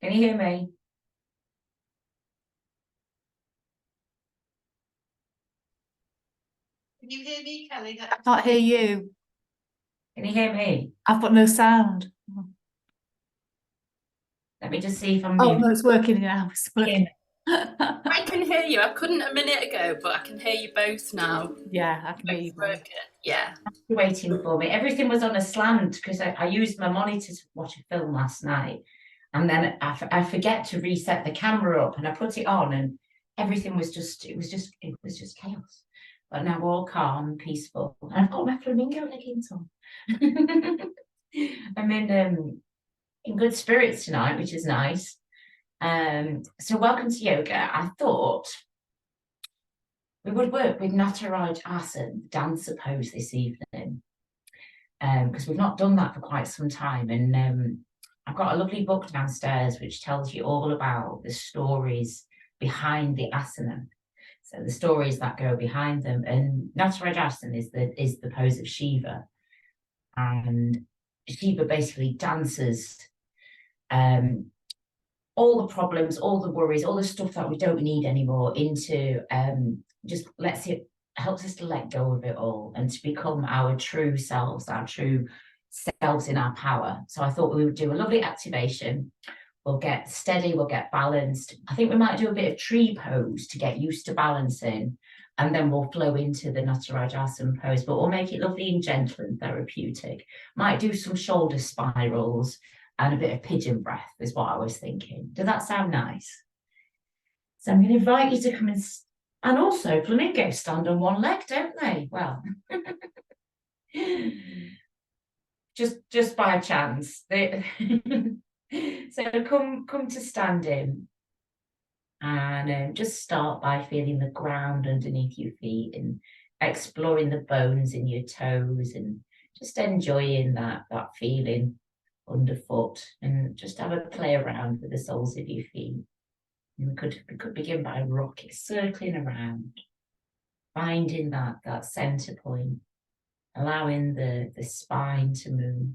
Can you hear me? Can you hear me, Kelly? I can't hear you. Can you hear me? I've got no sound. Let me just see if I'm Oh, muted. no, it's working now. It's working. I can hear you. I couldn't a minute ago, but I can hear you both now. Yeah, I can hear you both. Yeah. You're waiting for me. Everything was on a slant because I used my monitor to watch a film last night, and then I forget to reset the camera up, and I put it on, and everything was just chaos. But now we're all calm and peaceful, and I've got my flamingo leggings on. I'm in good spirits tonight, which is nice. So welcome to yoga. I thought we would work with Natarajasana, the dancer pose this evening, because we've not done that for quite some time. And I've got a lovely book downstairs which tells you all about the stories behind the asana. So the stories that go behind them. And Natarajasana is the pose of Shiva. And Shiva basically dances all the problems, all the worries, all the stuff that we don't need anymore into just helps us to let go of it all and to become our true selves, our true selves in our power. So I thought we would do a lovely activation. We'll get steady, we'll get balanced. I think we might do a bit of tree pose to get used to balancing, and then we'll flow into the Natarajasana pose, but we'll make it lovely and gentle and therapeutic. Might do some shoulder spirals and a bit of pigeon breath is what I was thinking. Does that sound nice? So I'm going to invite you to come and also flamingos stand on one leg, don't they? Well, just by chance. So come to standing, and just start by feeling the ground underneath your feet and exploring the bones in your toes and just enjoying that feeling underfoot, and just have a play around with the soles of your feet. And we could begin by rocking, circling around, finding that center point, allowing the spine to move,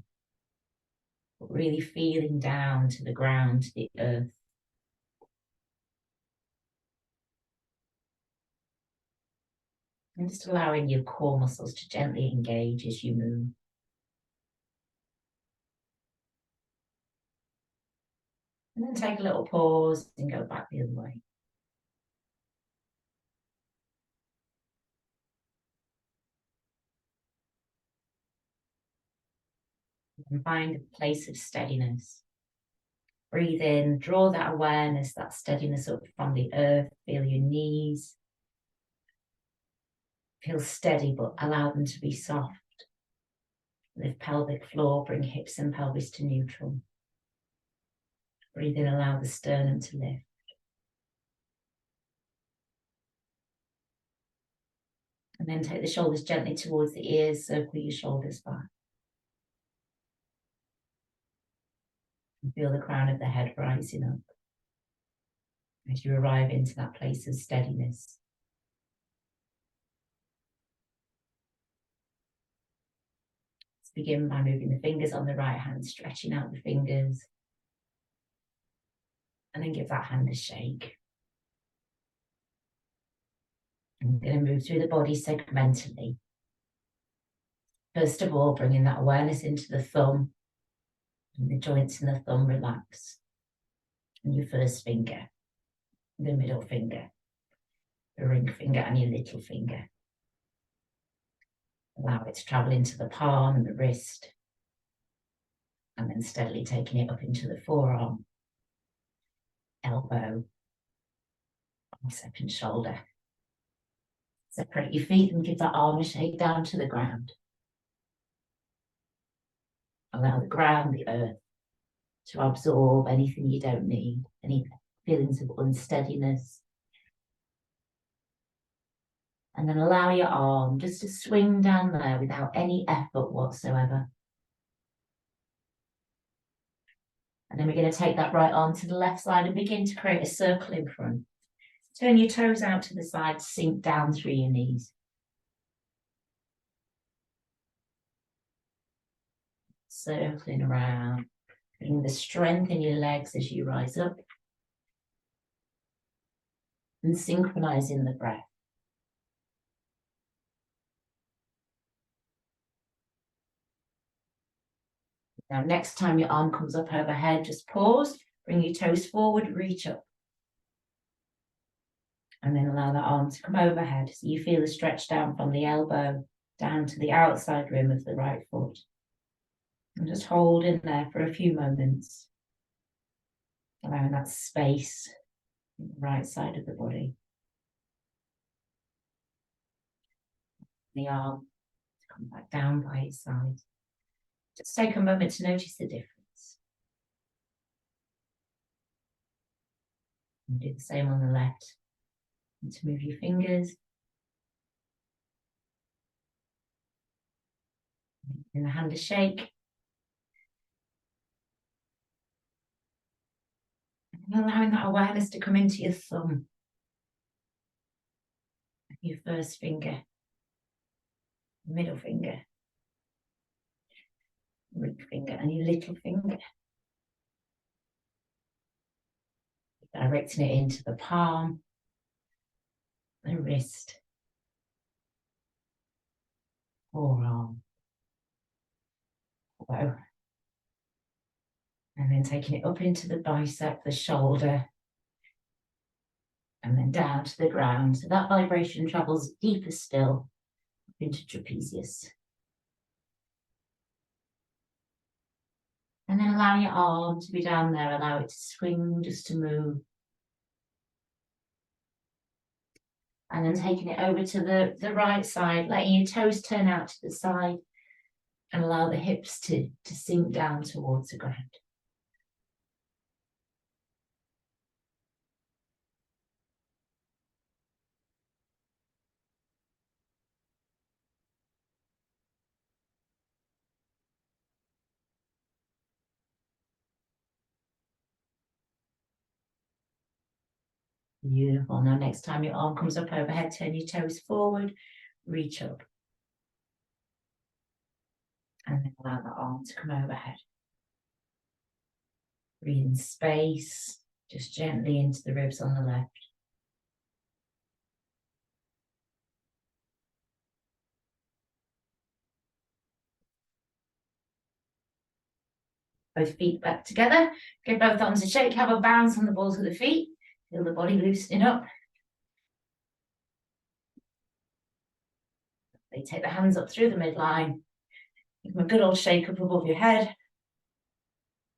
but really feeling down to the ground, to the earth. And just allowing your core muscles to gently engage as you move. And then take a little pause and go back the other way. And find a place of steadiness. Breathe in, draw that awareness, that steadiness up from the earth. Feel your knees. Feel steady, but allow them to be soft. Lift pelvic floor, bring hips and pelvis to neutral. Breathe in, allow the sternum to lift. And then take the shoulders gently towards the ears, circle your shoulders back. And feel the crown of the head rising up as you arrive into that place of steadiness. Let's begin by moving the fingers on the right hand, stretching out the fingers. And then give that hand a shake. I'm going to move through the body segmentally. First of all, bringing that awareness into the thumb, and the joints in the thumb relax. And your first finger, the middle finger, the ring finger and your little finger. Allow it to travel into the palm and the wrist. And then steadily taking it up into the forearm, elbow, bicep and shoulder. Separate your feet and give that arm a shake down to the ground. Allow the ground, the earth, to absorb anything you don't need, any feelings of unsteadiness. And then allow your arm just to swing down there without any effort whatsoever. And then we're going to take that right arm to the left side and begin to create a circle in front. Turn your toes out to the side, sink down through your knees. Circling around. Feeling the strength in your legs as you rise up. And synchronizing the breath. Now, next time your arm comes up overhead, just pause, bring your toes forward, reach up. And then allow that arm to come overhead. So you feel the stretch down from the elbow down to the outside rim of the right foot. And just hold in there for a few moments. Allowing that space on the right side of the body. The arm to come back down by its side. Just take a moment to notice the difference. And do the same on the left. And to move your fingers. In the hand a shake. And allowing that awareness to come into your thumb. Your first finger. Middle finger. Ring finger and your little finger. Directing it into the palm, the wrist, forearm, elbow. And then taking it up into the bicep, the shoulder, and then down to the ground. So that vibration travels deeper still up into trapezius. And then allow your arm to be down there, allow it to swing, just to move. And then taking it over to the right side, letting your toes turn out to the side and allow the hips to sink down towards the ground. Beautiful. Now, next time your arm comes up overhead, turn your toes forward, reach up. And then allow the arm to come overhead. Breathe in space, just gently into the ribs on the left. Both feet back together. Give both arms a shake, have a bounce on the balls of the feet. Feel the body loosening up. They take the hands up through the midline. Give them a good old shake up above your head.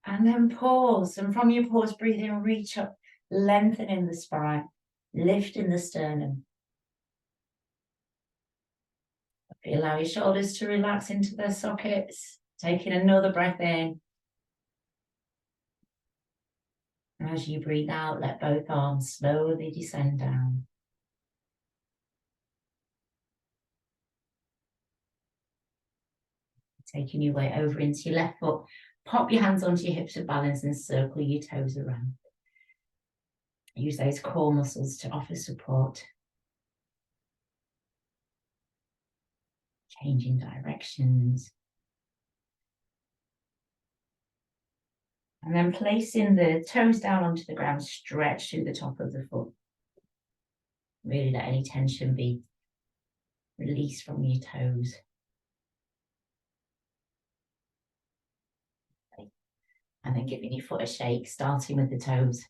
And then pause. And from your pause, breathe in, reach up, lengthening the spine, lifting the sternum. Allow your shoulders to relax into their sockets. Taking another breath in. And as you breathe out, let both arms slowly descend down. Taking your weight over into your left foot. Pop your hands onto your hips for balance and circle your toes around. Use those core muscles to offer support. Changing directions. And then placing the toes down onto the ground, stretch through the top of the foot. Really let any tension be released from your toes. And then giving your foot a shake, starting with the toes.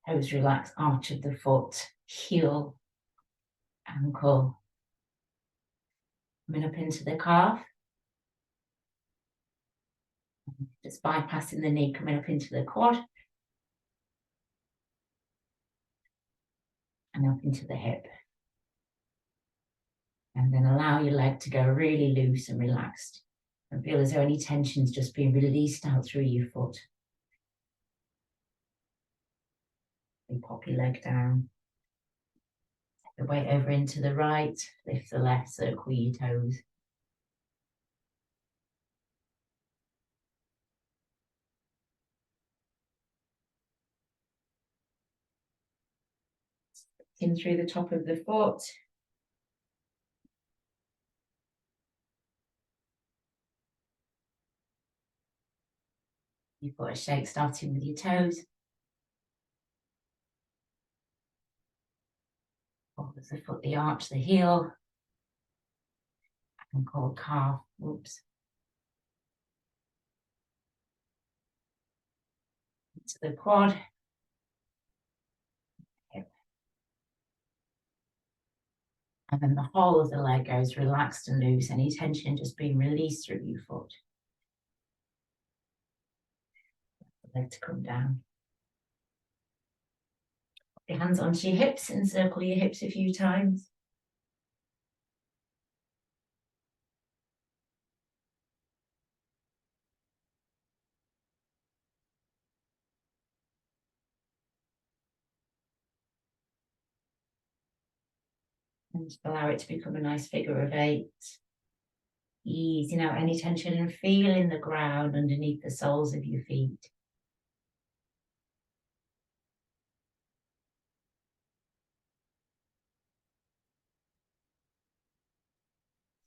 Toes relax, arch of the foot, heel, ankle. Coming up into the calf. Just bypassing the knee, coming up into the quad. And up into the hip. And then allow your leg to go really loose and relaxed. And feel as though any tension's just being released out through your foot. And pop your leg down. Take the weight over into the right. Lift the left, circle your toes. In through the top of the foot. You've got a shake starting with your toes. Forward the foot, the arch, the heel. And call calf. Whoops. Into the quad. Hip. And then the whole of the leg goes relaxed and loose. Any tension just being released through your foot. The leg to come down. Put your hands onto your hips and circle your hips a few times. And allow it to become a nice figure of 8. Easing out any tension and feeling the ground underneath the soles of your feet.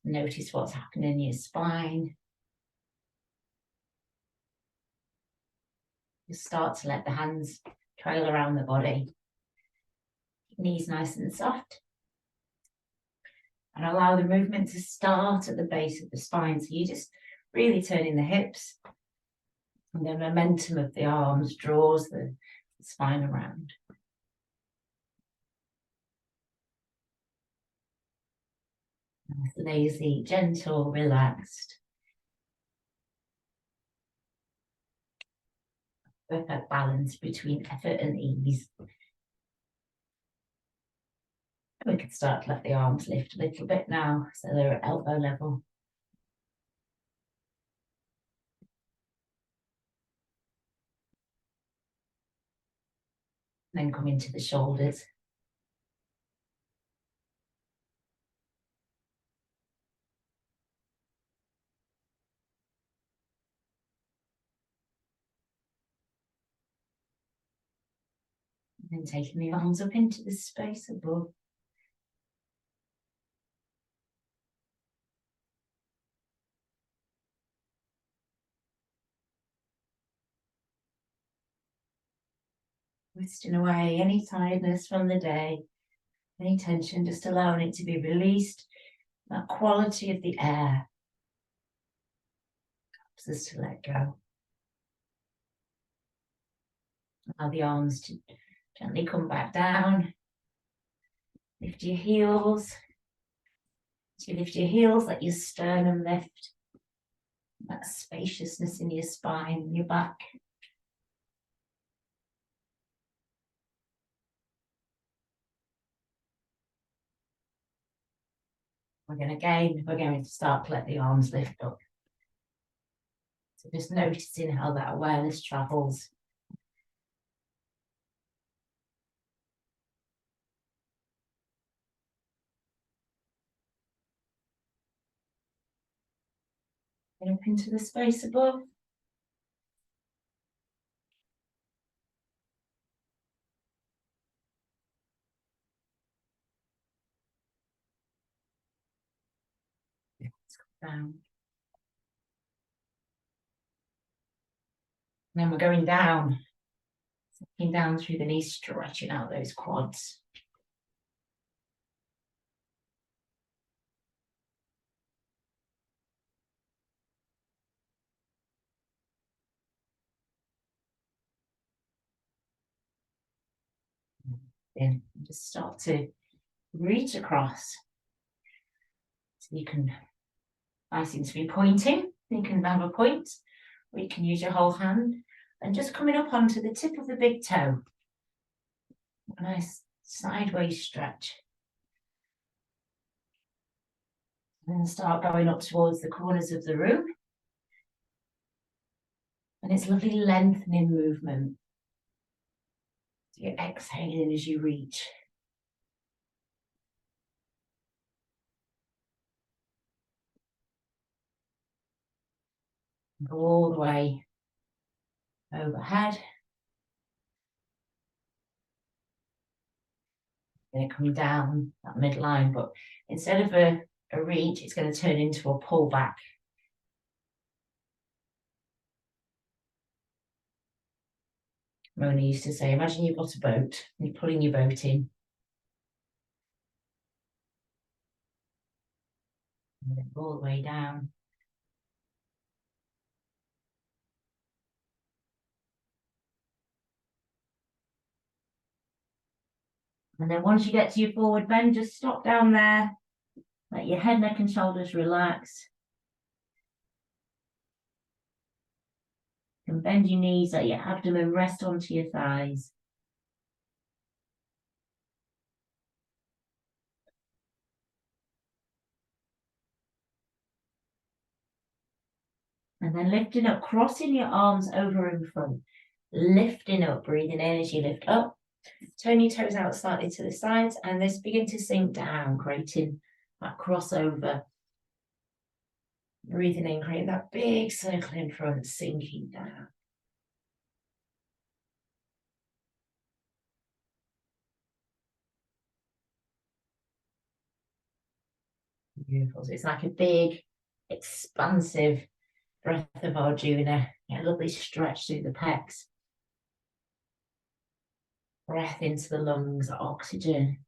Notice what's happening in your spine. Just start to let the hands trail around the body. Knees nice and soft. And allow the movement to start at the base of the spine. So you just really turning the hips. And the momentum of the arms draws the spine around. Lazy, gentle, relaxed. Perfect balance between effort and ease. We can start to let the arms lift a little bit now, so they're at elbow level. Then come into the shoulders. And then taking the arms up into the space above. Twisting away any tiredness from the day, any tension, just allowing it to be released. That quality of the air helps us to let go. Allow the arms to gently come back down. Lift your heels. As you lift your heels, let your sternum lift. That spaciousness in your spine, your back. We're going to start to let the arms lift up. So just noticing how that awareness travels. Up into the space above. Let's go down. And then we're going down. Sinking down through the knees, stretching out those quads. Then just start to reach across. So you can, I seem to be pointing. You can have a point, or you can use your whole hand. And just coming up onto the tip of the big toe. A nice sideways stretch. And then start going up towards the corners of the room. And it's lovely lengthening movement. So you're exhaling as you reach. Go all the way overhead. Going to come down that midline, but instead of a reach, it's going to turn into a pull back. Mona used to say, imagine you've got a boat and you're pulling your boat in. And then all the way down. And then once you get to your forward bend, just stop down there. Let your head, neck and shoulders relax. And bend your knees, let your abdomen rest onto your thighs. And then lifting up, crossing your arms over in front. Lifting up, breathing energy, lift up. Turn your toes out slightly to the sides and just begin to sink down, creating that crossover. Breathing in, create that big circle in front, sinking down. Beautiful. So it's like a big, expansive breath of Arjuna. A lovely stretch through the pecs. Breath into the lungs, oxygen.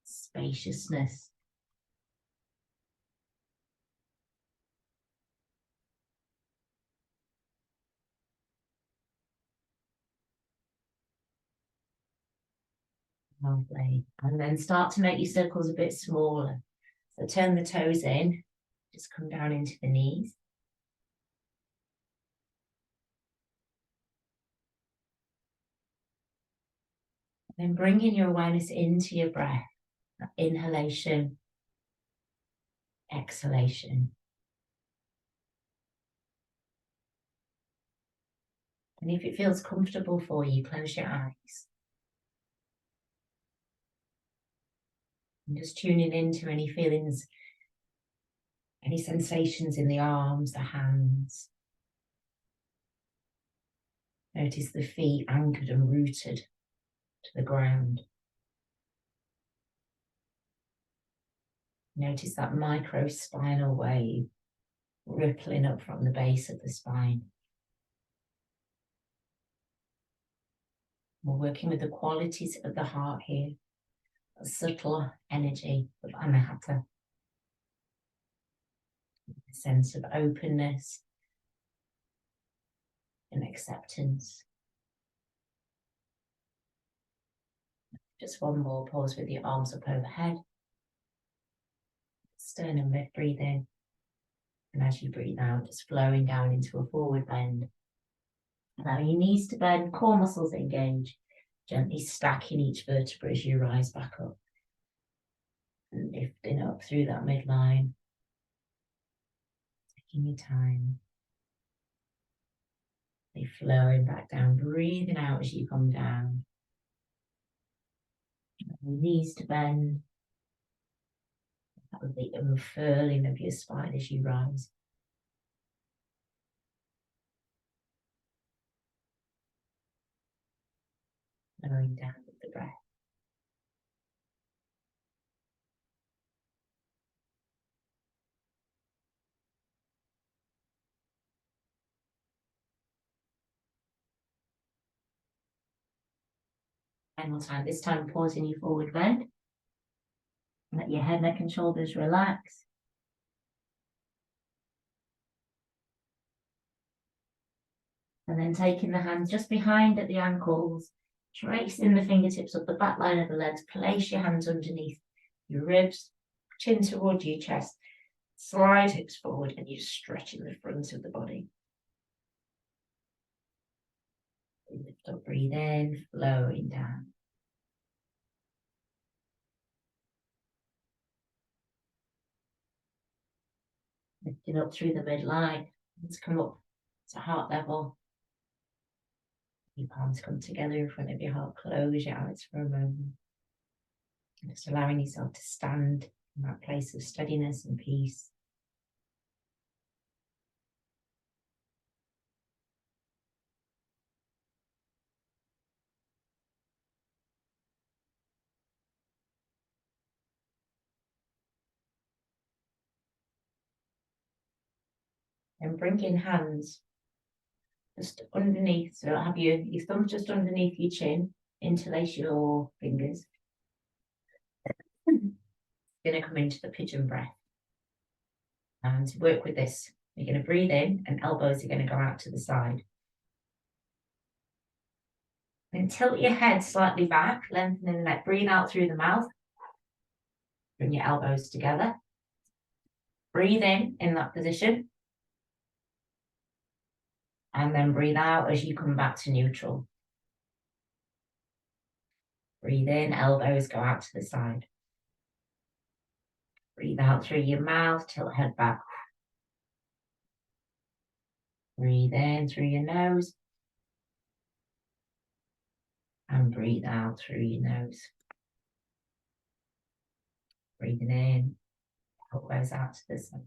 Spaciousness. Lovely. And then start to make your circles a bit smaller. So turn the toes in, just come down into the knees. Then bringing your awareness into your breath. Inhalation, exhalation. And if it feels comfortable for you, close your eyes. And just tuning into any feelings, any sensations in the arms, the hands. Notice the feet anchored and rooted to the ground. Notice that microspinal wave rippling up from the base of the spine. We're working with the qualities of the heart here, a subtle energy of anahata, a sense of openness and acceptance. Just one more, pause with your arms up overhead. Sternum lift, breathe in. And as you breathe out, just flowing down into a forward bend. Allow your knees to bend, core muscles engage. Gently stacking each vertebra as you rise back up. And lifting up through that midline. Taking your time. Be flowing back down, breathing out as you come down. Your knees to bend. That would be the unfurling of your spine as you rise. Flowing down with the breath. Final time, this time pausing your forward bend. Let your head, neck and shoulders relax. And then taking the hands just behind at the ankles, tracing the fingertips up the back line of the legs, place your hands underneath your ribs, chin towards your chest, slide hips forward and you're stretching the front of the body. Lift up, breathe in, flowing down. Lifting up through the midline, let's come up to heart level. Your palms come together in front of your heart, close your eyes for a moment. And just allowing yourself to stand in that place of steadiness and peace. And bring in hands just underneath. So have your thumbs just underneath your chin, interlace your fingers. Going to come into the pigeon breath. And to work with this, you're going to breathe in and elbows are going to go out to the side. Then tilt your head slightly back, lengthening the neck. Breathe out through the mouth. Bring your elbows together. Breathe in that position. And then breathe out as you come back to neutral. Breathe in, elbows go out to the side. Breathe out through your mouth, tilt head back. Breathe in through your nose. And breathe out through your nose. Breathing in, elbows out to the side.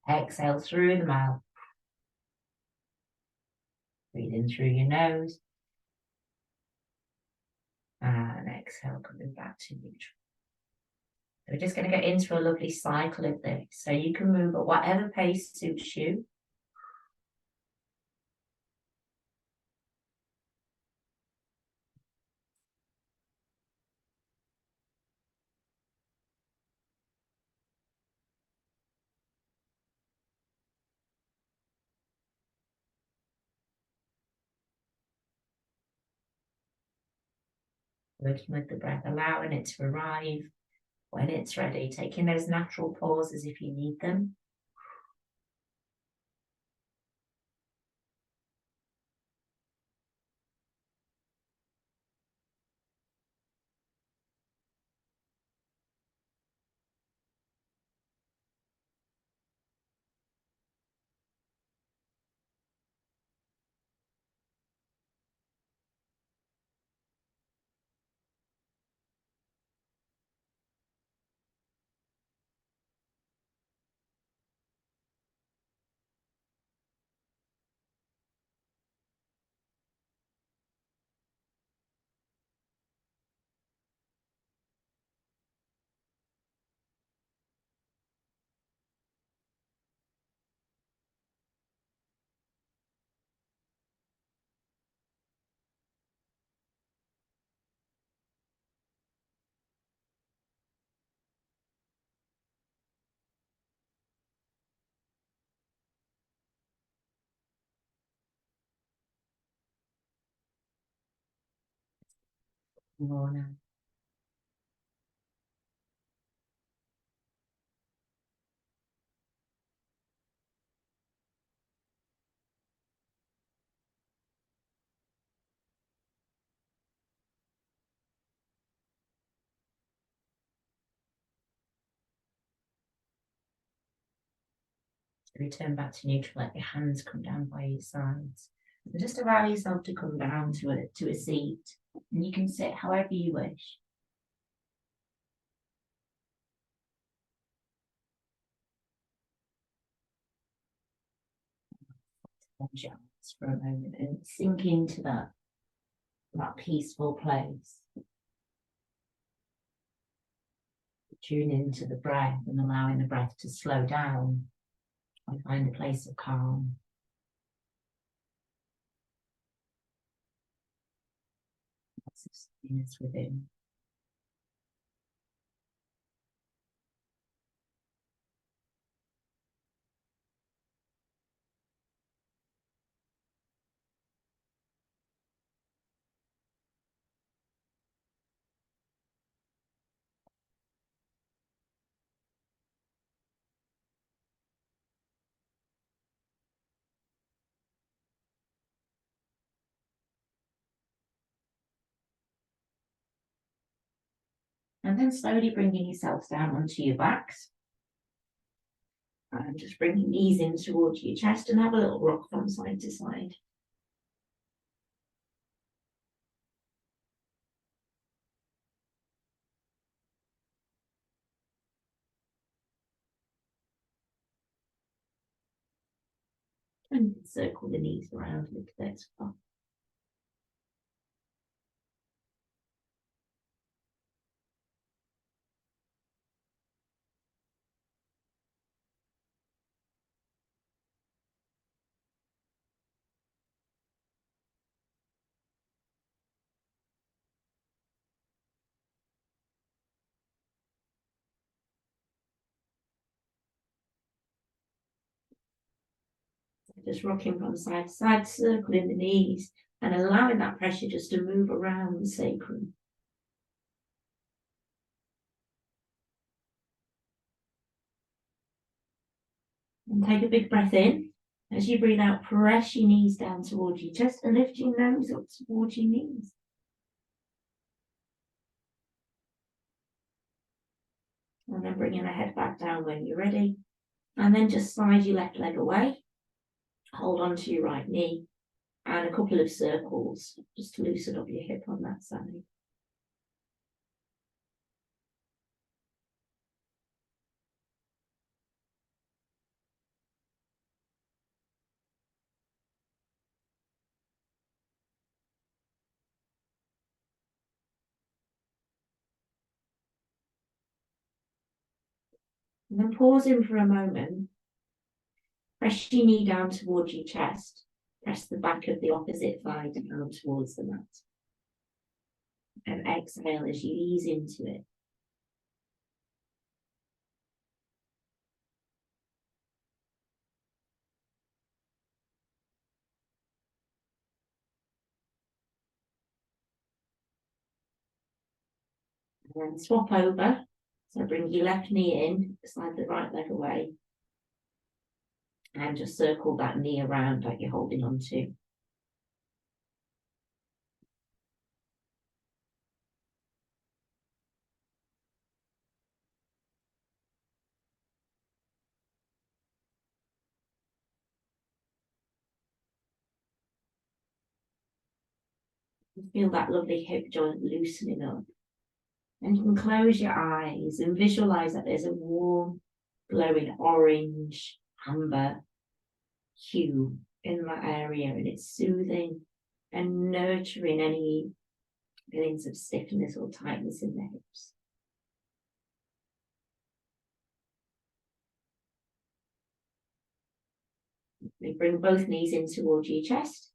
Exhale through the mouth. Breathe in through your nose. And exhale, coming back to neutral. We're just going to get into a lovely cycle of this. So you can move at whatever pace suits you. Working with the breath, allowing it to arrive when it's ready, taking those natural pauses if you need them. More now. Return back to neutral, let your hands come down by your sides. And just allow yourself to come down to a seat. And you can sit however you wish. Just for a moment and sink into that peaceful place. Tune into the breath and allowing the breath to slow down and find a place of calm. Lots of stillness within. And then slowly bringing yourselves down onto your backs. And just bring your knees in towards your chest and have a little rock from side to side. And circle the knees around a little bit as well. Just rocking from side to side, circling the knees and allowing that pressure just to move around the sacrum. And take a big breath in. As you breathe out, press your knees down towards your chest and lift your nose up towards your knees. And then bringing the head back down when you're ready. And then just slide your left leg away. Hold on to your right knee. And a couple of circles, just to loosen up your hip on that side. And then pause in for a moment. Press your knee down towards your chest. Press the back of the opposite thigh down towards the mat. And exhale as you ease into it. And then swap over. So bring your left knee in, slide the right leg away. And just circle that knee around like you're holding on to. Feel that lovely hip joint loosening up. And you can close your eyes and visualize that there's a warm, glowing orange, amber hue in that area, and it's soothing and nurturing any feelings of stiffness or tightness in the hips. We bring both knees in towards your chest.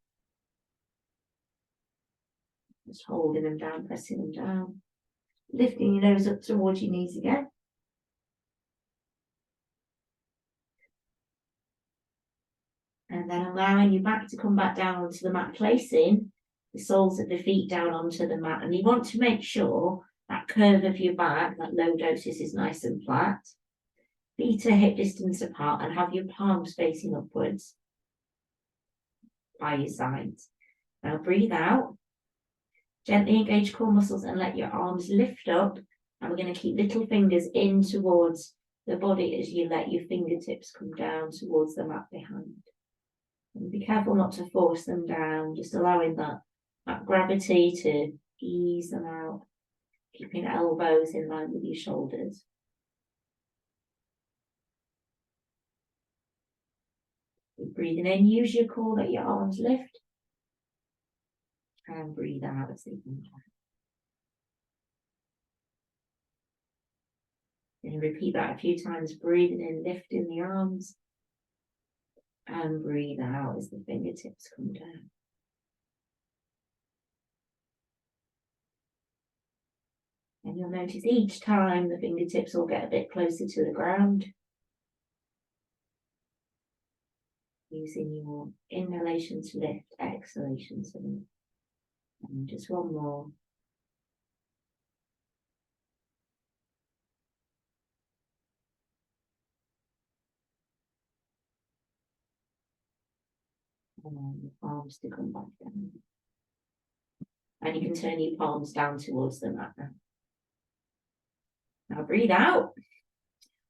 Just holding them down, pressing them down. Lifting your nose up towards your knees again. And then allowing your back to come back down onto the mat, placing the soles of the feet down onto the mat. And you want to make sure that curve of your back, that lordosis, is nice and flat. Feet are hip distance apart and have your palms facing upwards by your sides. Now breathe out. Gently engage core muscles and let your arms lift up. And we're going to keep little fingers in towards the body as you let your fingertips come down towards the mat behind. And be careful not to force them down, just allowing that gravity to ease them out, keeping elbows in line with your shoulders. Keep breathing in, use your core, let your arms lift. And breathe out as they come down. And repeat that a few times, breathing in, lifting the arms. And breathe out as the fingertips come down. And you'll notice each time the fingertips will get a bit closer to the ground. Using your inhalation to lift, exhalation to lift. And just one more. And then the palms to come back down. And you can turn your palms down towards the mat now. Now breathe out.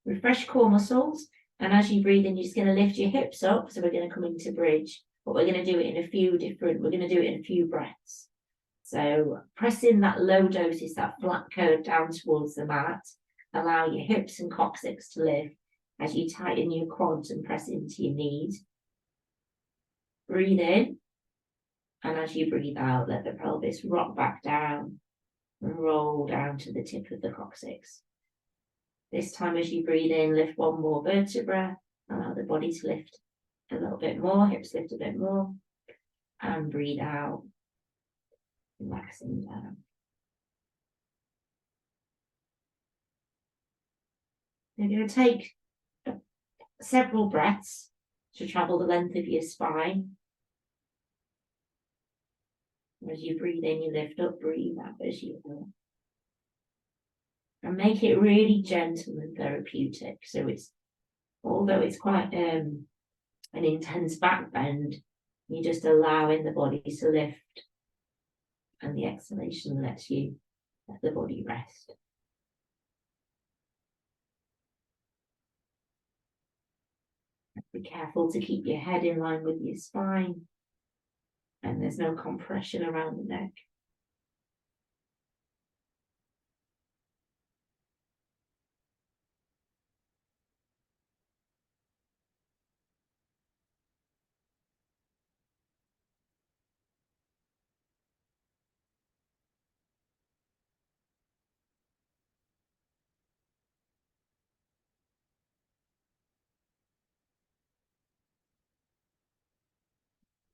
Refresh core muscles. And as you breathe in, you're just going to lift your hips up. So we're going to come into bridge. But we're going to do it in we're going to do it in a few breaths. So pressing that lordosis, that flat curve down towards the mat. Allow your hips and coccyx to lift as you tighten your quads and press into your knees. Breathe in. And as you breathe out, let the pelvis rock back down and roll down to the tip of the coccyx. This time as you breathe in, lift one more vertebra, allow the body to lift a little bit more, hips lift a bit more, and breathe out, relaxing down. You're going to take several breaths, to travel the length of your spine. As you breathe in, you lift up, breathe out as you go. And make it really gentle and therapeutic. So it's, although it's quite an intense back bend, you're just allowing the body to lift. And the exhalation lets you let the body rest. Be careful to keep your head in line with your spine. And there's no compression around the neck.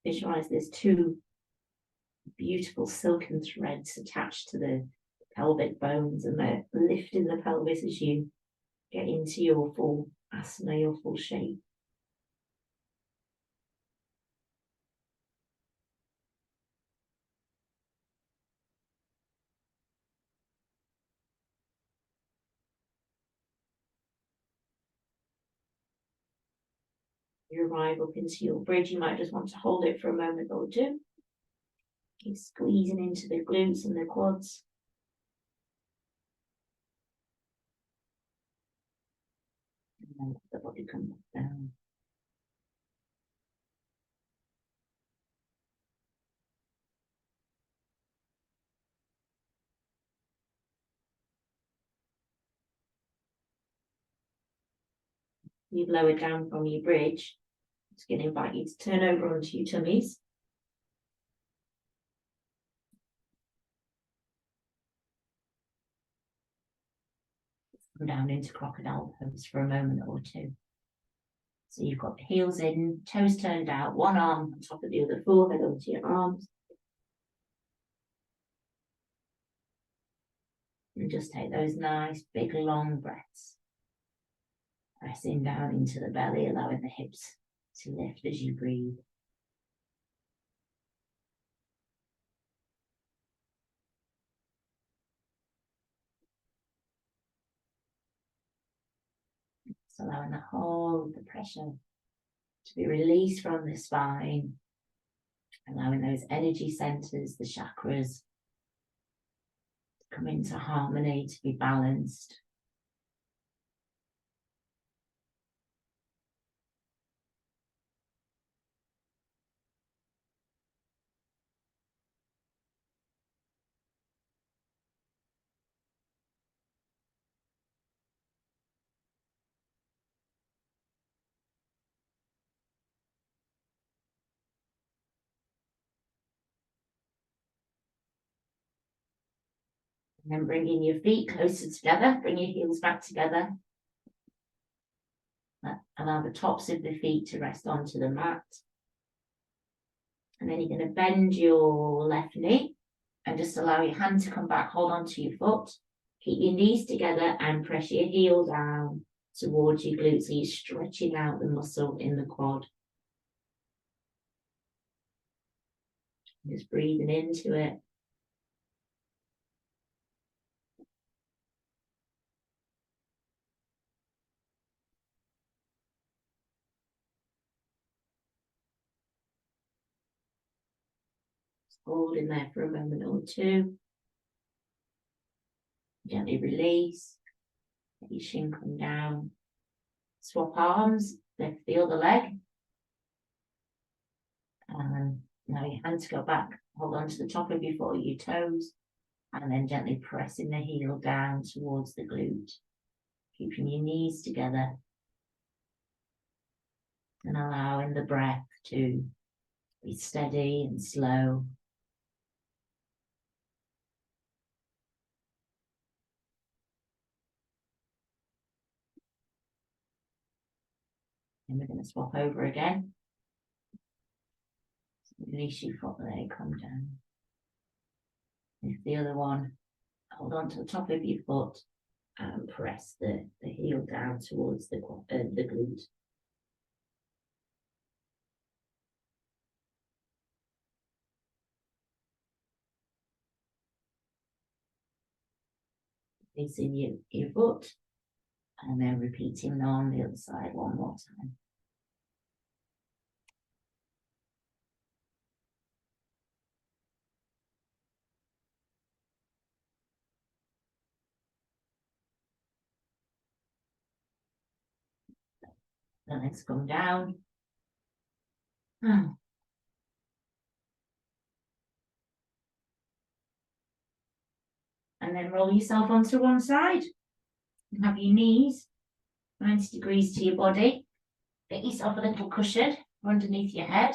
Visualize there's two beautiful silken threads attached to the pelvic bones, and they're lifting the pelvis as you get into your full asana, your full shape. You arrive up into your bridge, you might just want to hold it for a moment or two. Keep squeezing into the glutes and the quads. And then let the body come back down. You've lowered down from your bridge. Just going to invite you to turn over onto your tummies. Come down into crocodile pose for a moment or two. So you've got heels in, toes turned out, one arm on top of the other, forehead onto your arms. And just take those nice, big, long breaths. Pressing down into the belly, allowing the hips to lift as you breathe. So allowing the whole of the pressure to be released from the spine. Allowing those energy centers, the chakras, to come into harmony, to be balanced. And then bringing your feet closer together, bring your heels back together. Allow the tops of the feet to rest onto the mat. And then you're going to bend your left knee and just allow your hand to come back, hold onto your foot. Keep your knees together and press your heel down towards your glutes. So you're stretching out the muscle in the quad. Just breathing into it. Hold in there for a moment or two. Gently release. Let your shin come down. Swap arms. Lift the other leg. And now your hands go back. Hold on to the top of your foot or your toes. And then gently pressing the heel down towards the glute. Keeping your knees together. And allowing the breath to be steady and slow. And we're going to swap over again. So release your foot leg, come down. Lift the other one. Hold on to the top of your foot and press the heel down towards the glute. Facing your foot, and then repeating on the other side one more time. Then let's come down. And then roll yourself onto one side. And have your knees 90 degrees to your body. Get yourself a little cushion underneath your head.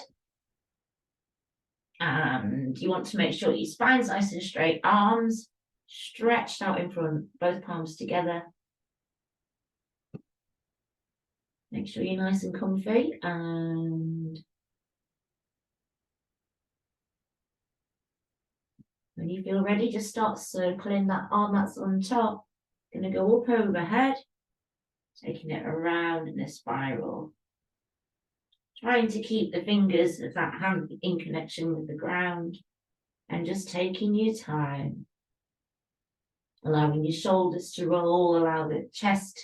And you want to make sure your spine's nice and straight, arms stretched out in front, both palms together. Make sure you're nice and comfy, and when you feel ready, just start circling that arm that's on top. Gonna go up overhead, taking it around in a spiral. Trying to keep the fingers of that hand in connection with the ground, and just taking your time. Allowing your shoulders to roll, allow the chest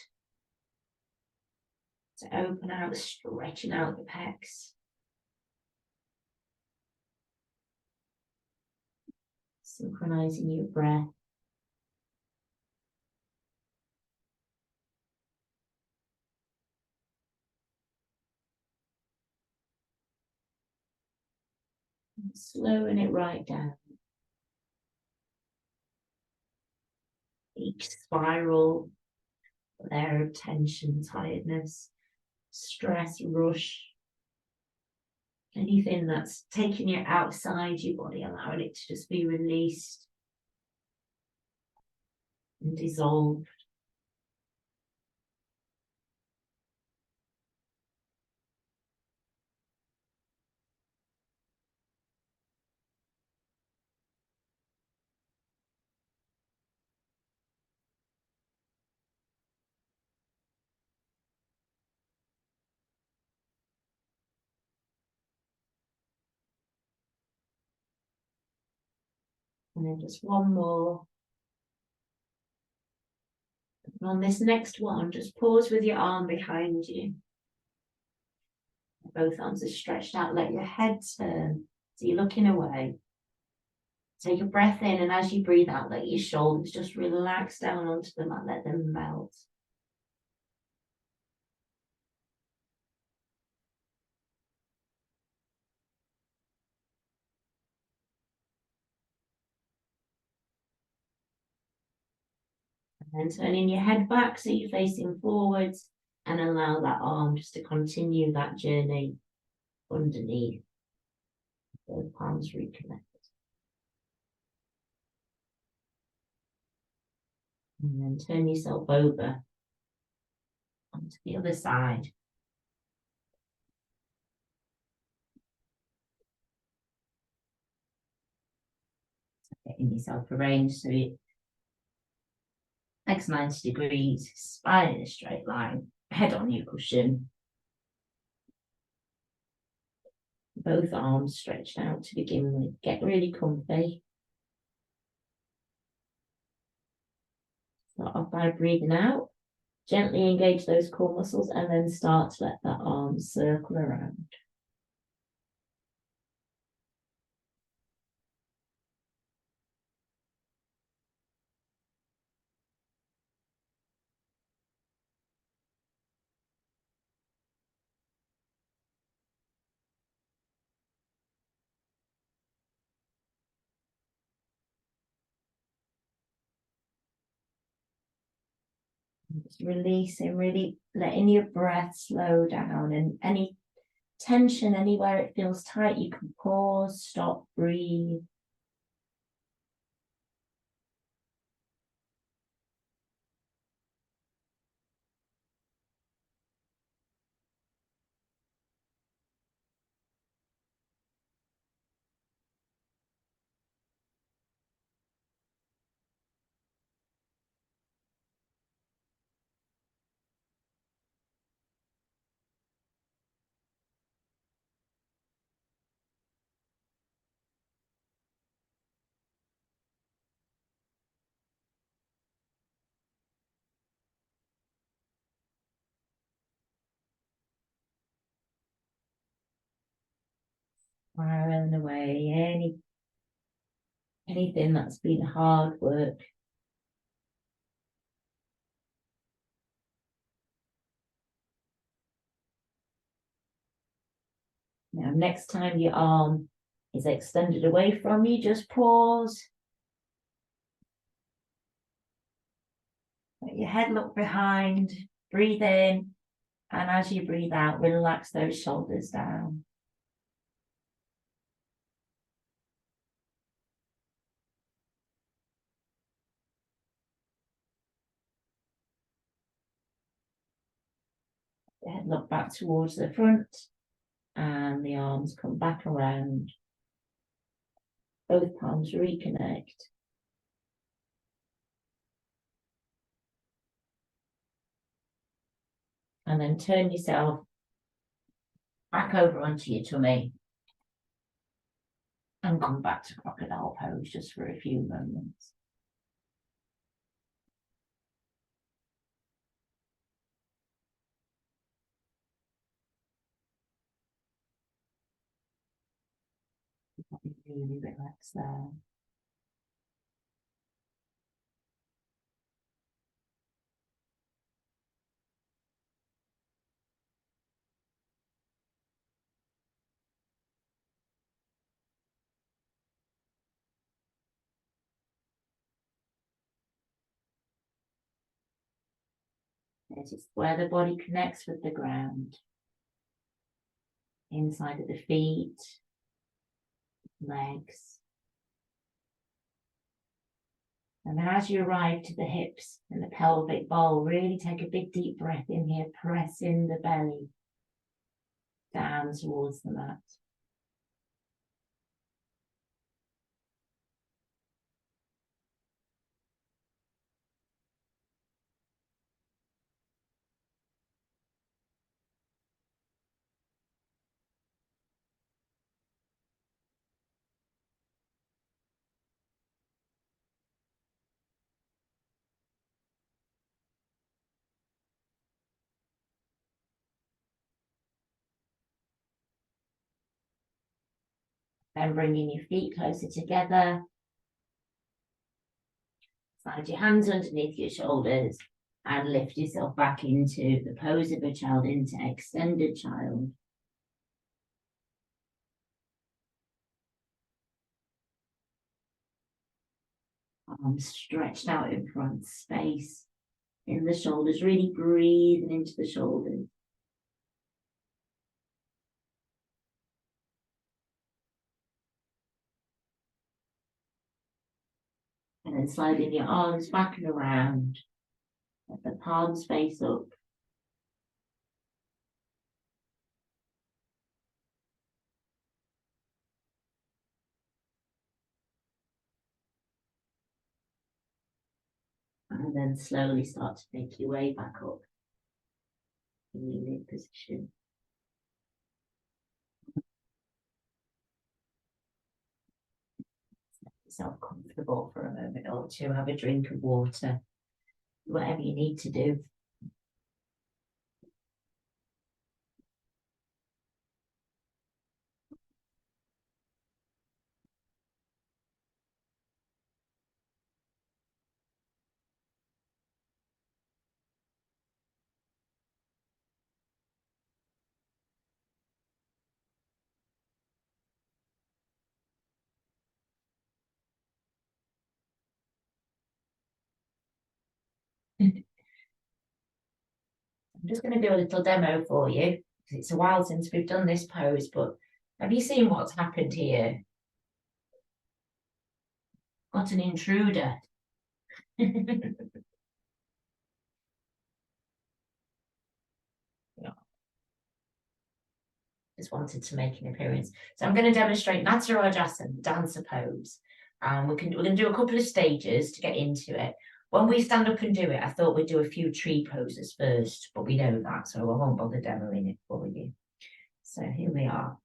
to open out, stretching out the pecs. Synchronizing your breath. And slowing it right down. Each spiral, layer of tension, tiredness, stress, rush. Anything that's taking you outside your body, allowing it to just be released and dissolved. And then just one more. And on this next one, just pause with your arm behind you. Both arms are stretched out, let your head turn. So you're looking away. Take a breath in, and as you breathe out, let your shoulders just relax down onto the mat, let them melt. And then turning your head back so you're facing forwards, and allow that arm just to continue that journey underneath. Both palms reconnect. And then turn yourself over onto the other side. Getting yourself arranged so you next 90 degrees, spine in a straight line, head on your cushion. Both arms stretched out to begin with. Get really comfy. Start off by breathing out. Gently engage those core muscles, and then start to let that arm circle around. Just releasing, really letting your breath slow down, and any tension anywhere it feels tight, you can pause, stop, breathe. Firing away anything that's been hard work. Now, next time your arm is extended away from you, just pause. Let your head look behind, breathe in, and as you breathe out, relax those shoulders down. The head look back towards the front, and the arms come back around. Both palms reconnect. And then turn yourself back over onto your tummy and come back to crocodile pose just for a few moments. Really relax there. Notice where the body connects with the ground. Inside of the feet, legs. And then as you arrive to the hips and the pelvic bowl, really take a big deep breath in here, press in the belly down towards the mat. Then bringing your feet closer together. Slide your hands underneath your shoulders and lift yourself back into the pose of a child, into extended child. Arms stretched out in front, space in the shoulders, really breathing into the shoulders. And then sliding your arms back and around. Let the palms face up. And then slowly start to make your way back up in your mid position. Make yourself comfortable for a moment or two. Have a drink of water. Whatever you need to do. I'm just going to do a little demo for you. It's a while since we've done this pose, but have you seen what's happened here? Got an intruder. Just wanted to make an appearance. So I'm going to demonstrate Natarajasana, dancer pose. We're going to do a couple of stages to get into it. When we stand up and do it, I thought we'd do a few tree poses first, but we know that, so I won't bother demoing it for you. So here we are.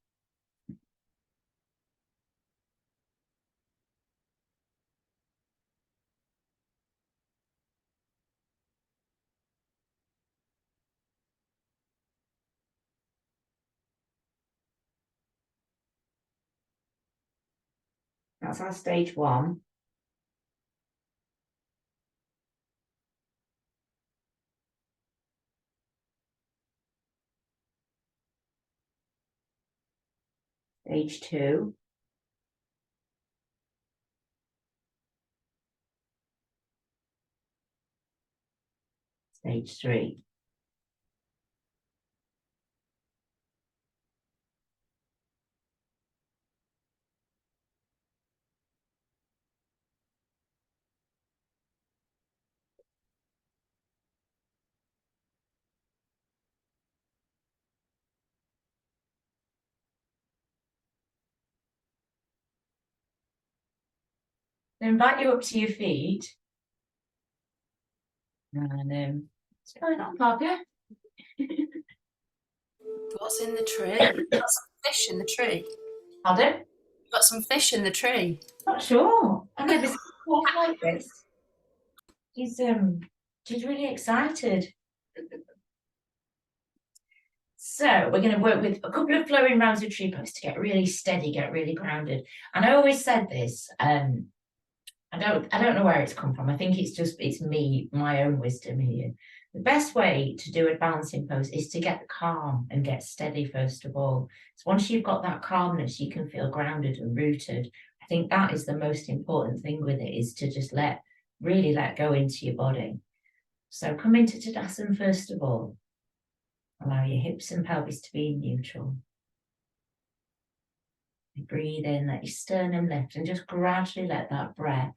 That's our stage 1. Stage 2. Stage 3. I invite you up to your feet. And what's going on, Parker? What's in the tree? Got some fish in the tree. Pardon? Got some fish in the tree. Not sure. I've never seen a like this. She's really excited. So we're going to work with a couple of flowing rounds of tree pose to get really steady, get really grounded. And I always said this. I don't know where it's come from. I think it's me, my own wisdom here. The best way to do a balancing pose is to get calm and get steady first of all. So once you've got that calmness, you can feel grounded and rooted. I think that is the most important thing with it, is to just really let go into your body. So come into Tadasana first of all. Allow your hips and pelvis to be neutral. Breathe in, let your sternum lift, and just gradually let that breath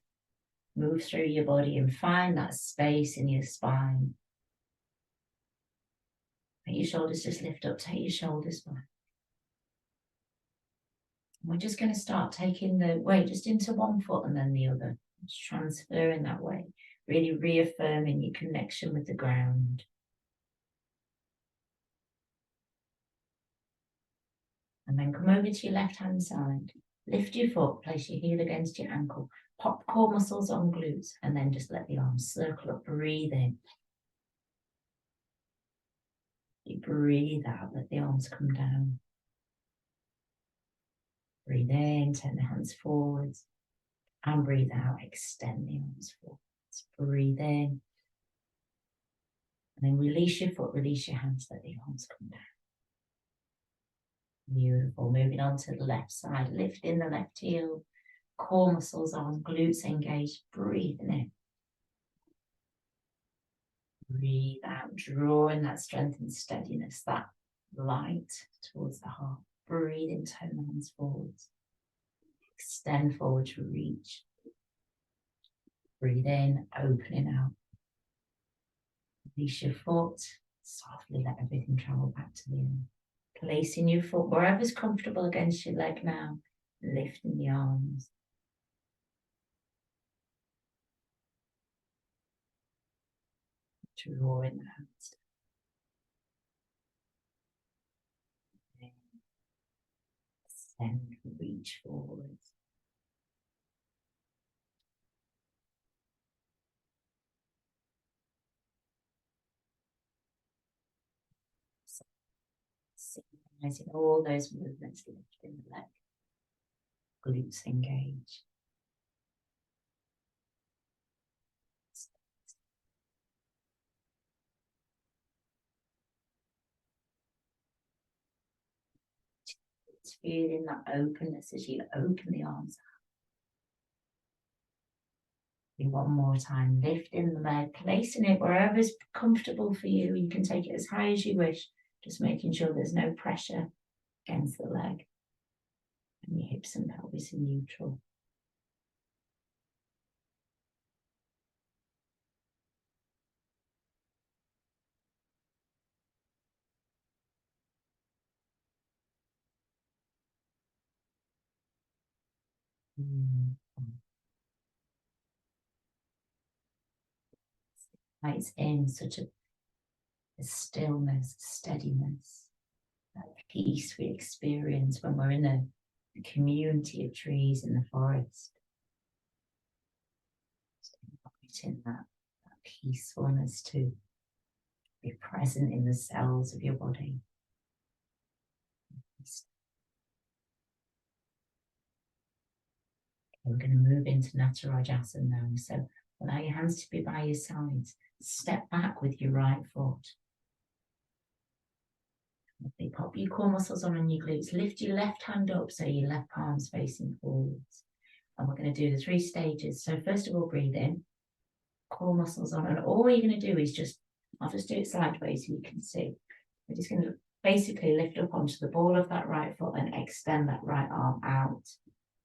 move through your body and find that space in your spine. Let your shoulders just lift up, take your shoulders back. And we're just going to start taking the weight just into one foot and then the other. Just transferring that weight, really reaffirming your connection with the ground. And then come over to your left-hand side. Lift your foot, place your heel against your ankle. Pop core muscles on glutes, and then just let the arms circle up. Breathe in. You breathe out, let the arms come down. Breathe in, turn the hands forwards. And breathe out, extend the arms forwards. Breathe in. And then release your foot, release your hands, let the arms come down. Beautiful. Moving on to the left side. Lifting the left heel. Core muscles on, glutes engaged. Breathing in. Breathe out, drawing that strength and steadiness, that light towards the heart. Breathe in, turn the hands forwards. Extend forward to reach. Breathe in, opening out. Release your foot. Softly let everything travel back to the end. Placing your foot wherever's comfortable against your leg now. Lifting the arms. Drawing the hands. Extend, reach forwards. Synchronizing all those movements, lifting the leg. Glutes engage. It's feeling that openness as you open the arms out. One more time, lifting the leg, placing it wherever's comfortable for you. You can take it as high as you wish, just making sure there's no pressure against the leg. And your hips and pelvis are neutral. It's in such a stillness, steadiness, that peace we experience when we're in a community of trees in the forest. In that peacefulness to be present in the cells of your body. We're going to move into Natarajasana now. So allow your hands to be by your sides. Step back with your right foot. Pop your core muscles on your glutes. Lift your left hand up so your left palm's facing forwards. And we're going to do the 3 stages. So first of all, breathe in. Core muscles on. And all you're going to do is I'll just do it sideways so you can see. We're just going to basically lift up onto the ball of that right foot and extend that right arm out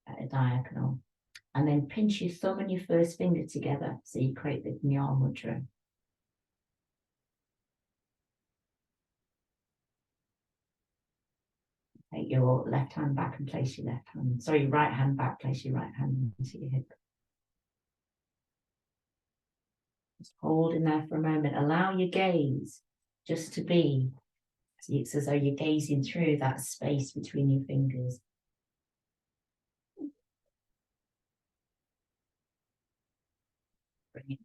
at a diagonal. And then pinch your thumb and your first finger together so you create the Jnana mudra. Take your left hand back and place your right hand back, place your right hand into your hip. Just hold in there for a moment. Allow your gaze just to be, it's as though you're gazing through that space between your fingers. Bring it.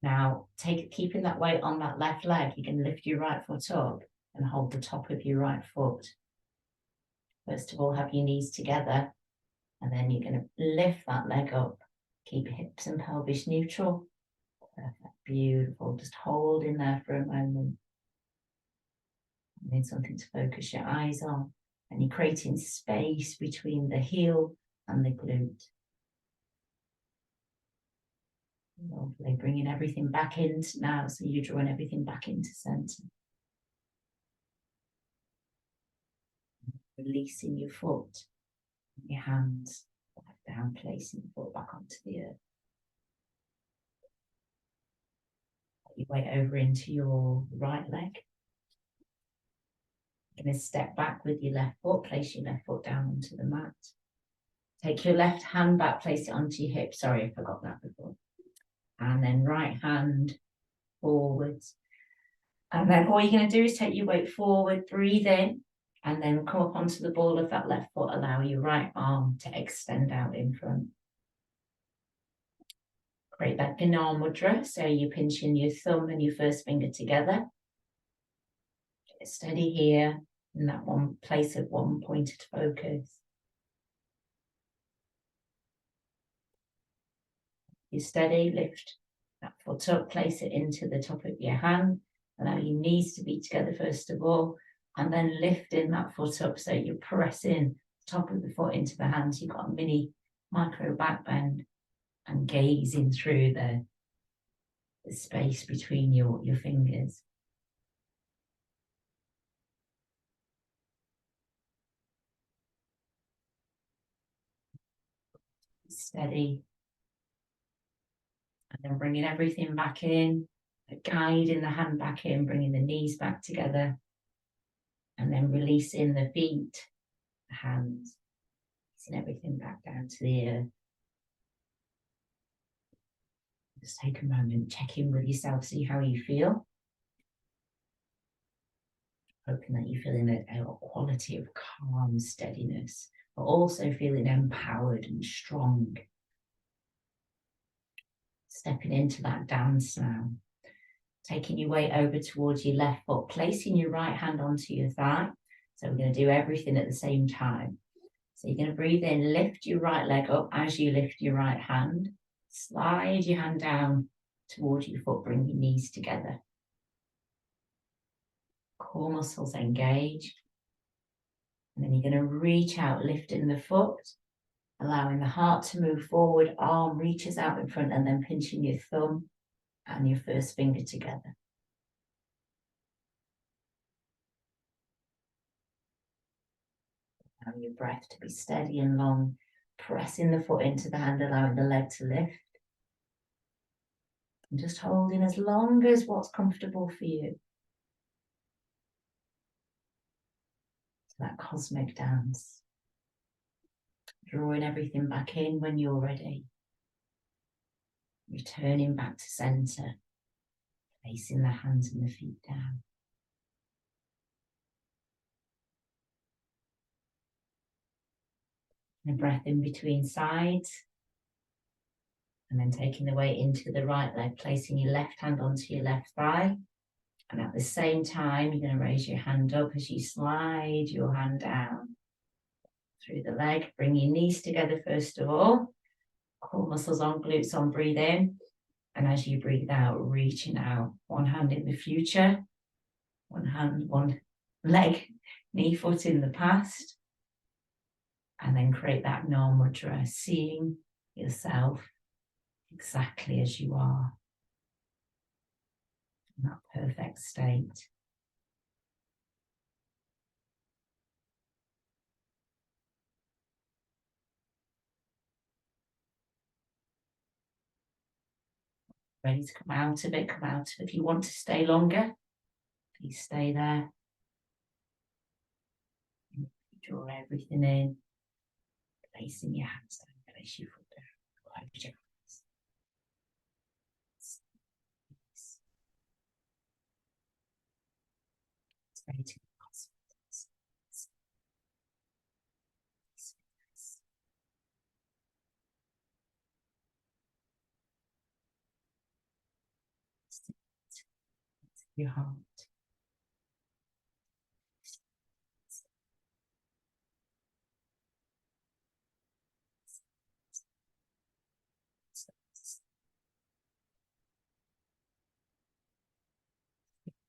Now, keeping that weight on that left leg, you can lift your right foot up and hold the top of your right foot. First of all, have your knees together, and then you're going to lift that leg up. Keep hips and pelvis neutral. Perfect, beautiful. Just hold in there for a moment. You need something to focus your eyes on, and you're creating space between the heel and the glute. Lovely, bringing everything back into now, so you're drawing everything back into center. Releasing your foot, your hands back down, placing the foot back onto the earth. Put your weight over into your right leg. You're going to step back with your left foot, place your left foot down onto the mat. Take your left hand back, place it onto your hip. Sorry, I forgot that before. And then right hand forwards. And then all you're going to do is take your weight forward, breathe in, and then come up onto the ball of that left foot. Allow your right arm to extend out in front. Create that Jnana mudra. So you're pinching your thumb and your first finger together. Get steady here in that one place of one pointed focus. You're steady, lift that foot up, place it into the top of your hand. Allow your knees to be together first of all. And then lifting that foot up so you're pressing the top of the foot into the hands. You've got a mini micro back bend and gazing through the space between your fingers. Steady. And then bringing everything back in, guiding the hand back in, bringing the knees back together. And then releasing the feet, the hands, releasing everything back down to the earth. Just take a moment, check in with yourself, see how you feel. Hoping that you're feeling a quality of calm, steadiness, but also feeling empowered and strong. Stepping into that dance now. Taking your weight over towards your left foot, placing your right hand onto your thigh. So we're going to do everything at the same time. So you're going to breathe in, lift your right leg up as you lift your right hand. Slide your hand down towards your foot, bring your knees together. Core muscles engaged. And then you're going to reach out, lifting the foot, allowing the heart to move forward, arm reaches out in front, and then pinching your thumb and your first finger together. Allow your breath to be steady and long, pressing the foot into the hand, allowing the leg to lift. And just holding as long as what's comfortable for you. So that cosmic dance. Drawing everything back in when you're ready. Returning back to center, placing the hands and the feet down. And a breath in between sides. And then taking the weight into the right leg, placing your left hand onto your left thigh. And at the same time, you're going to raise your hand up as you slide your hand down through the leg. Bring your knees together first of all. core muscles on, glutes on, breathe in. And as you breathe out, reaching out, one hand in the future, one hand, one leg, knee, foot in the past. And then create that no mudra, seeing yourself exactly as you are, in that perfect state. Ready to come out of it, come out of it. If you want to stay longer, please stay there. Draw everything in, placing your hands down, place your foot down, close your eyes. It's ready to your heart.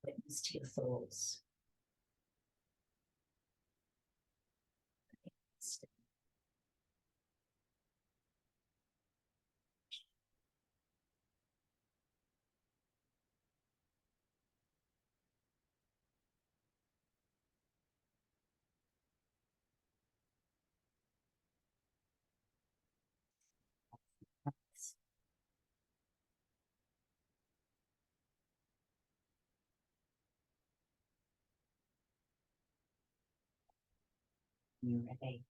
Witness to your thoughts. You're ready.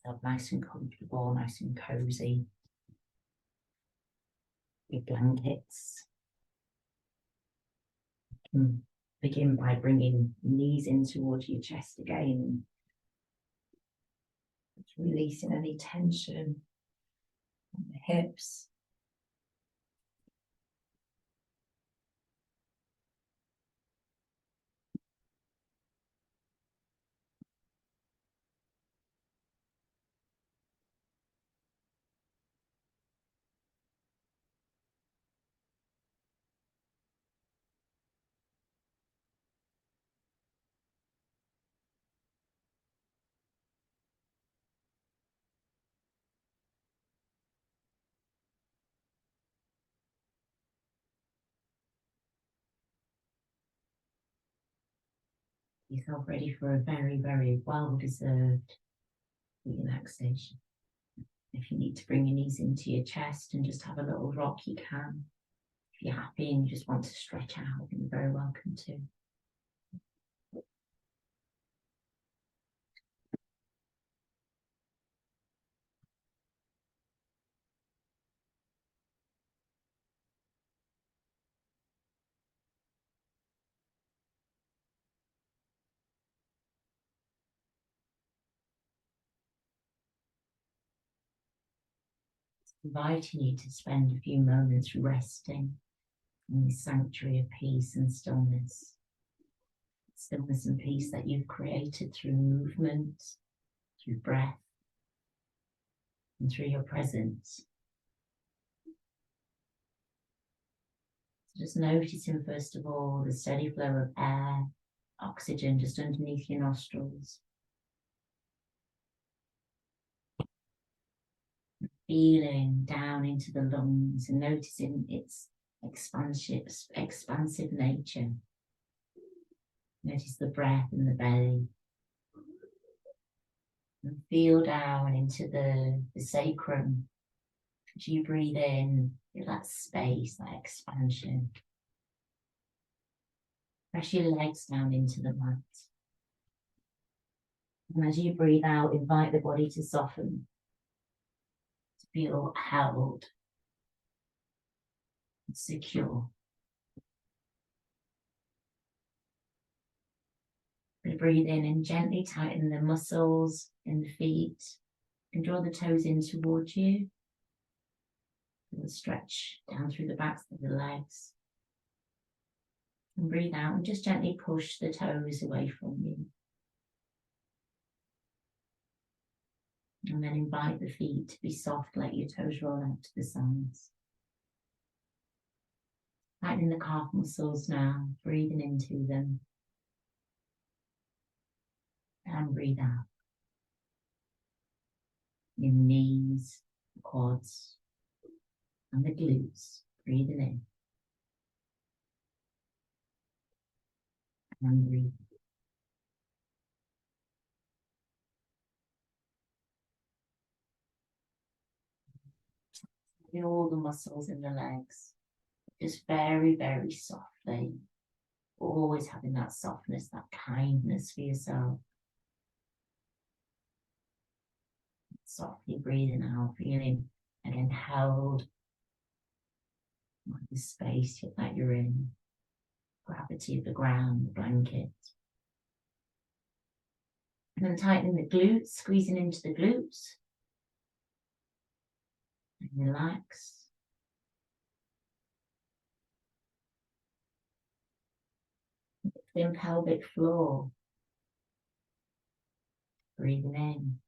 So nice and comfortable, nice and cozy. Your blankets. Begin by bringing knees in towards your chest again. Releasing any tension on the hips. Yourself ready for a very, very well-deserved relaxation. If you need to bring your knees into your chest and just have a little rock, you can. If you're happy and you just want to stretch out, you're very welcome to. Inviting you to spend a few moments resting in this sanctuary of peace and stillness. Stillness and peace that you've created through movement, through breath, and through your presence. So just noticing, first of all, the steady flow of air, oxygen just underneath your nostrils. Feeling down into the lungs and noticing its expansive nature. Notice the breath in the belly. And feel down into the sacrum. As you breathe in, feel that space, that expansion. Press your legs down into the mat. And as you breathe out, invite the body to soften. To feel held. And secure. Breathe in and gently tighten the muscles in the feet and draw the toes in towards you. And stretch down through the backs of the legs. And breathe out and just gently push the toes away from you. And then invite the feet to be soft, let your toes roll out to the sides. Tightening the calf muscles now, breathing into them. And breathe out. Your knees, the quads, and the glutes. Breathing in. And breathe. Feel all the muscles in the legs. Just very, very softly. Always having that softness, that kindness for yourself. Softly breathing out, feeling again held by the space that you're in. Gravity of the ground, the blanket. And then tightening the glutes, squeezing into the glutes. And relax. Thin pelvic floor. Breathing in.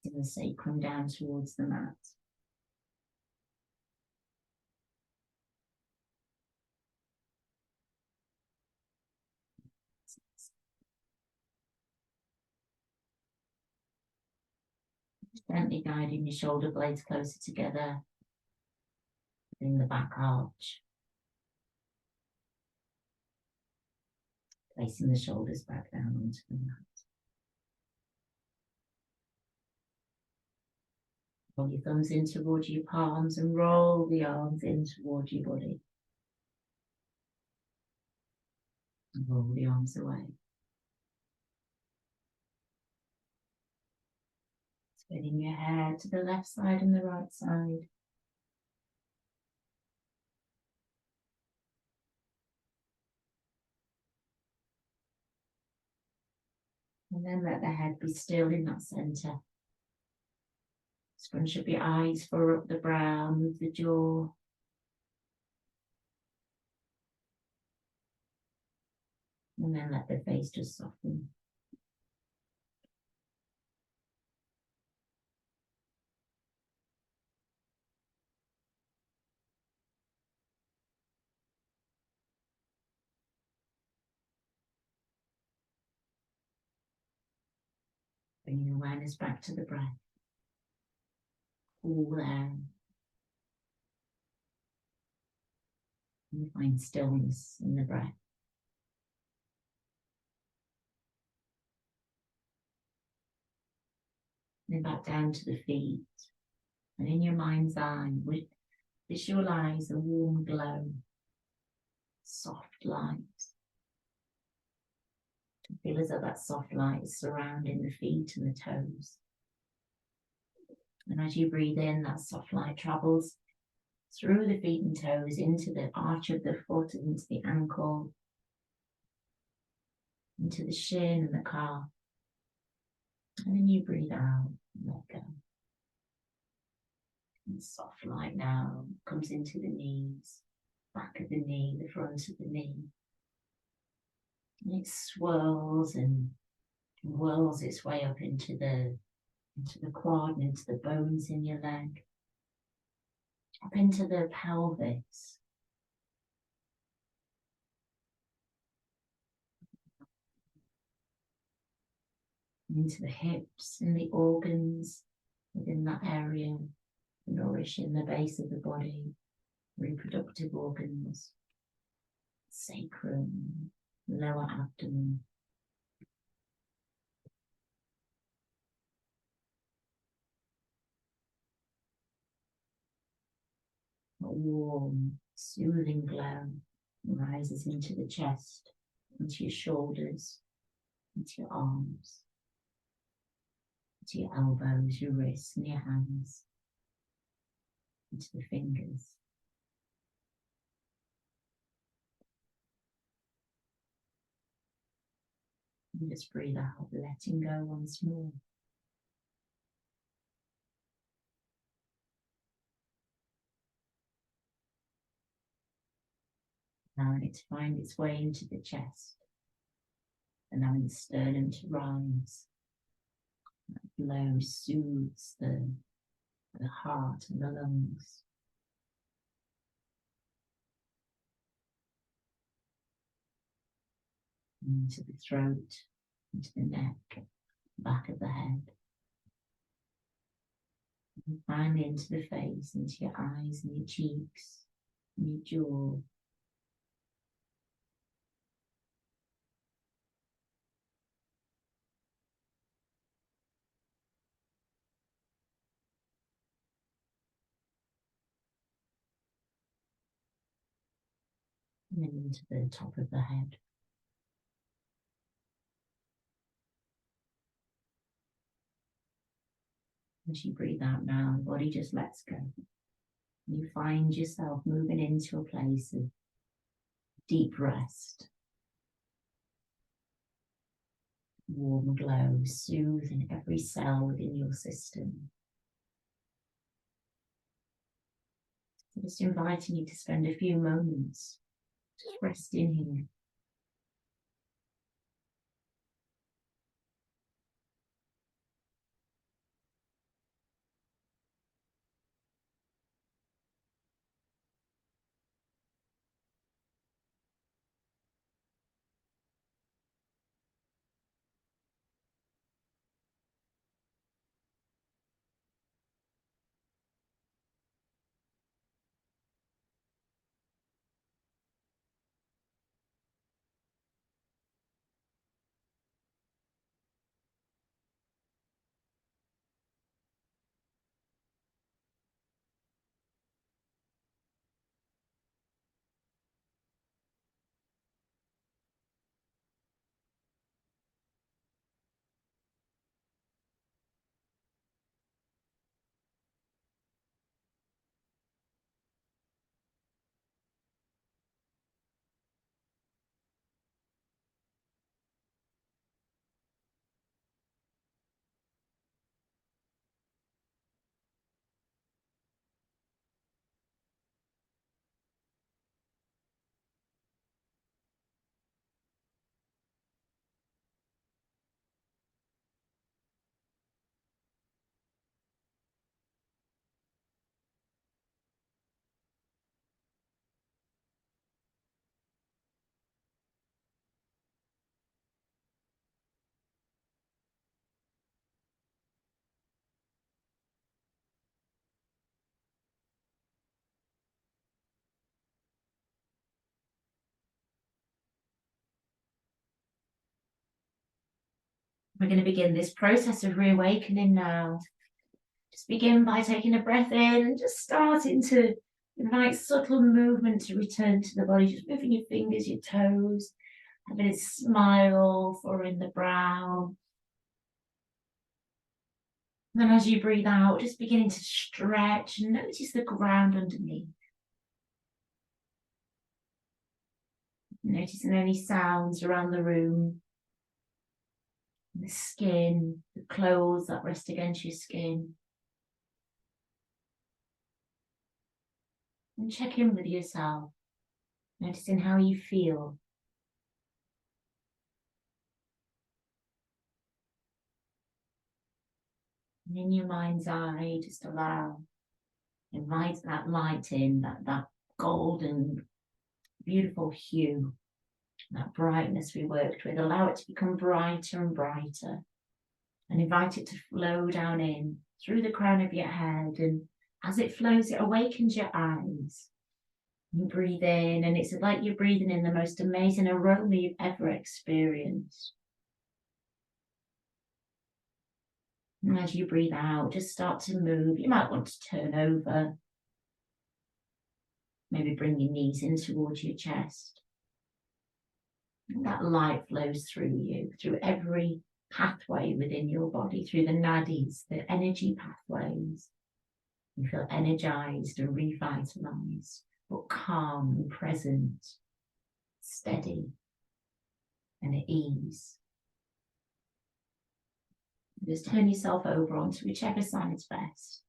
In the sacrum down towards the mat. Gently guiding your shoulder blades closer together. In the back arch. Placing the shoulders back down onto the mat. Roll your thumbs in towards your palms and roll the arms in towards your body. And roll the arms away. Spinning your hair to the left side and the right side. And then let the head be still in that centre. Scrunch up your eyes, furrow up the brow, move the jaw. And then let the face just soften. Bring your awareness back to the breath. Cool air. And find stillness in the breath. Then back down to the feet. And in your mind's eye, visualize a warm glow. Soft light. Feel as though that soft light is surrounding the feet and the toes. And as you breathe in, that soft light travels through the feet and toes, into the arch of the foot, into the ankle, into the shin and the calf. And then you breathe out and let go. And soft light now comes into the knees, back of the knee, the front of the knee. And it swirls and whirls its way up into the quad and into the bones in your leg, up into the pelvis. Into the hips and the organs within that area, nourishing the base of the body, reproductive organs, sacrum, lower abdomen. A warm, soothing glow rises into the chest, into your shoulders, into your arms, into your elbows, your wrists and your hands, into the fingers. And just breathe out, letting go once more. Allowing it to find its way into the chest, allowing the sternum to rise. That flow soothes the heart and the lungs. Into the throat, into the neck, back of the head. And finally into the face, into your eyes and your cheeks, and your jaw. And then into the top of the head. As you breathe out now, the body just lets go. You find yourself moving into a place of deep rest. Warm glow, soothing every cell within your system. Just inviting you to spend a few moments just resting here. We're going to begin this process of reawakening now. Just begin by taking a breath in and just starting to invite subtle movement to return to the body. Just moving your fingers, your toes, having a smile, furrowing the brow. And then as you breathe out, just beginning to stretch and notice the ground underneath. Noticing any sounds around the room. The skin, the clothes that rest against your skin. And check in with yourself, noticing how you feel. And in your mind's eye, just invite that light in, that golden, beautiful hue, that brightness we worked with. Allow it to become brighter and brighter. And invite it to flow down in through the crown of your head. And as it flows, it awakens your eyes. You breathe in, and it's like you're breathing in the most amazing aroma you've ever experienced. And as you breathe out, just start to move. You might want to turn over. Maybe bring your knees in towards your chest. And that light flows through you, through every pathway within your body, through the nadis, the energy pathways. You feel energized and revitalized, but calm and present, steady and at ease. Just turn yourself over onto whichever side is best.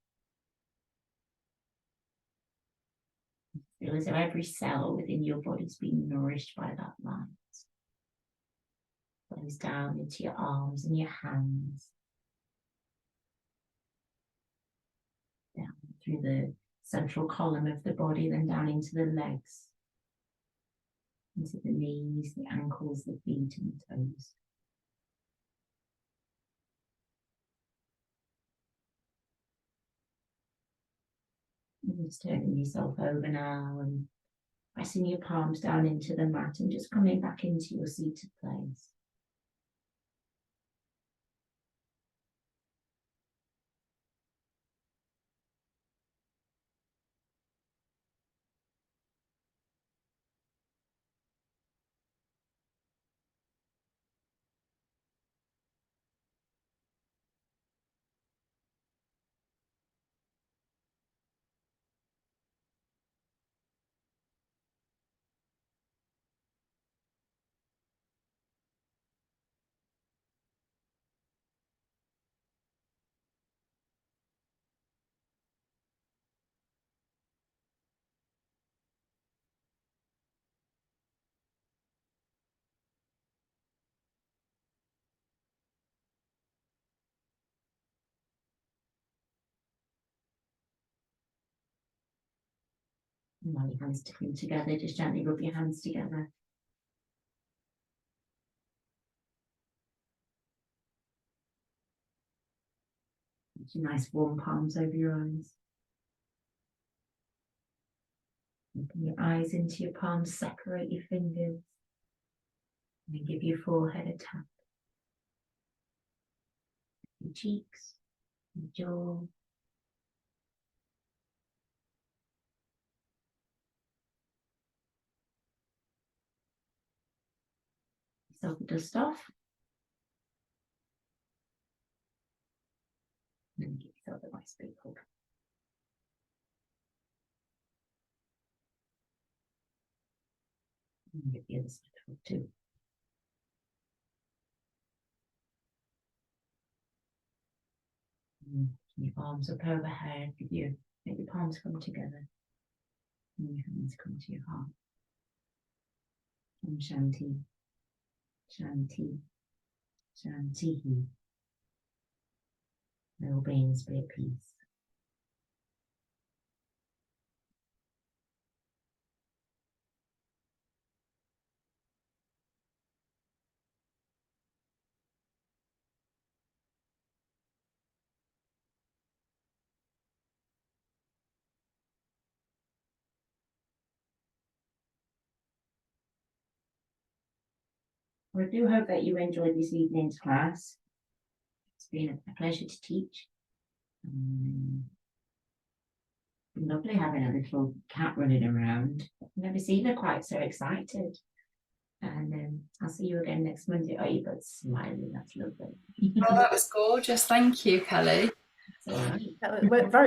Feel as though every cell within your body is being nourished by that light. Flows down into your arms and your hands. Down through the central column of the body, then down into the legs. Into the knees, the ankles, the feet and the toes. And just turning yourself over now and pressing your palms down into the mat and just coming back into your seated place. And while your hands come together, just gently rub your hands together. Put your nice warm palms over your eyes. Open your eyes into your palms, separate your fingers. And then give your forehead a tap. Your cheeks, your jaw. Yourself a dust off. And then give yourself a nice big hug. And give the other side a hug too. And your arms up overhead, make your palms come together. And your hands come to your heart. Om Shanti, Shanti, Shanti. May all beings be at peace. Well, I do hope that you enjoyed this evening's class. It's been a pleasure to teach. Lovely having a little cat running around. I've never seen her quite so excited. And I'll see you again next Monday. Oh, you've got smiling. That's lovely. Oh, that was gorgeous. Thank you, Kelly. That's all right. That was very